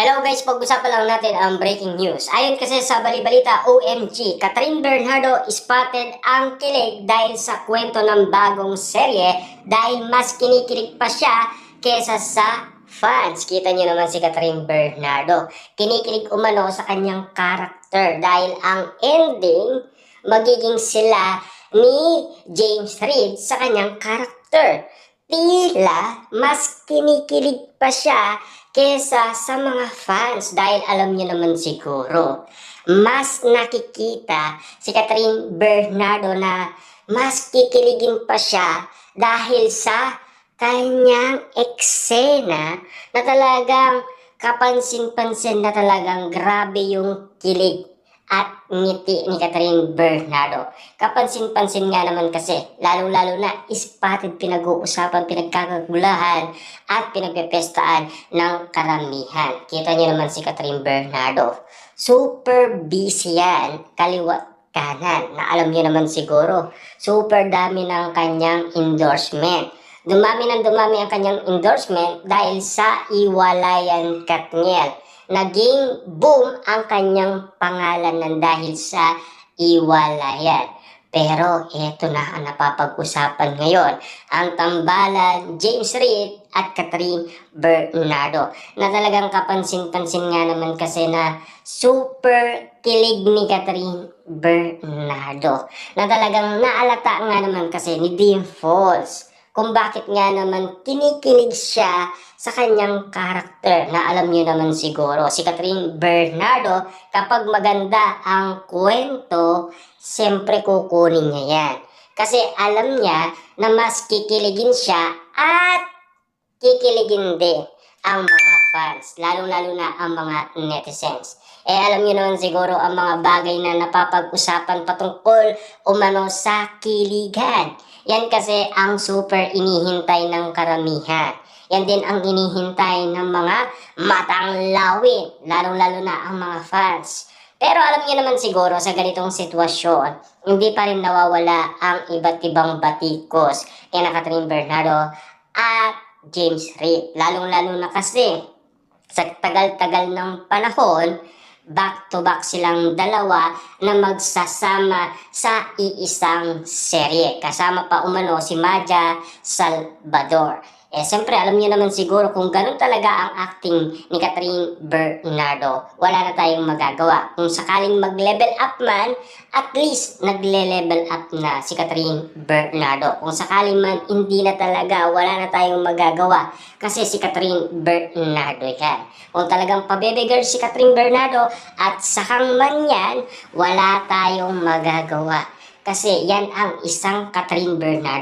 Hello guys, pag-usapan lang natin ang breaking news. Ayon kasi sa balibalita, OMG, Catherine Bernardo spotted ang kilig dahil sa kwento ng bagong serye dahil mas kinikilig pa siya kesa sa fans. Kita niyo naman si Catherine Bernardo. Kinikilig umano sa kanyang karakter dahil ang ending magiging sila ni James Reid sa kanyang karakter. Tila mas kinikilig pa siya kesa sa mga fans dahil alam niyo naman siguro, mas nakikita si Catherine Bernardo na mas kikiligin pa siya dahil sa kanyang eksena na talagang kapansin-pansin na talagang grabe yung kilig at ngiti ni Catherine Bernardo. Kapansin-pansin nga naman kasi, lalo-lalo na spotted, pinag-uusapan, pinagkakagulahan at pinagpepestaan ng karamihan. Kita niyo naman si Catherine Bernardo. Super busy yan, kaliwat kanan, na alam niyo naman siguro, super dami ng kanyang endorsement. Dumami ng dumami ang kanyang endorsement dahil sa Iwalayan Katniel. Naging boom ang kanyang pangalan ng dahil sa Iwalayan. Pero eto na ang napapag-usapan ngayon, ang tambalan James Reid at Catherine Bernardo, na talagang kapansin-pansin nga naman kasi na super kilig ni Catherine Bernardo, na talagang naalata nga naman kasi ni Dean Falls kung bakit nga naman kinikilig siya sa kanyang karakter, na alam niyo naman siguro, si Catherine Bernardo, kapag maganda ang kwento, siyempre kukunin niya yan. Kasi alam niya na mas kikiligin siya at kikiligin din ang mga fans, lalo-lalo na ang mga netizens. Alam niyo naman siguro ang mga bagay na napapag-usapan patungkol umano sa kiligan. Yan kasi ang super inihintay ng karamihan. Yan din ang inihintay ng mga matang lawin, lalong-lalo na ang mga fans. Pero alam niyo naman siguro sa ganitong sitwasyon, hindi pa rin nawawala ang iba't ibang batikos kay Catherine Bernardo at James Reid. Lalong-lalo na kasi sa tagal-tagal ng panahon, back-to-back silang dalawa na magsasama sa iisang serye. Kasama pa umano si Maja Salvador. Siyempre, alam niyo naman siguro kung ganun talaga ang acting ni Catherine Bernardo, wala na tayong magagawa. Kung sakaling mag-level up man, at least nagle-level up na si Catherine Bernardo. Kung sakaling man hindi na talaga, wala na tayong magagawa kasi si Catherine Bernardo yan. Kung talagang pabebe-girl si Catherine Bernardo at sakang man yan, wala tayong magagawa. Kasi yan ang isang Catherine Bernardo.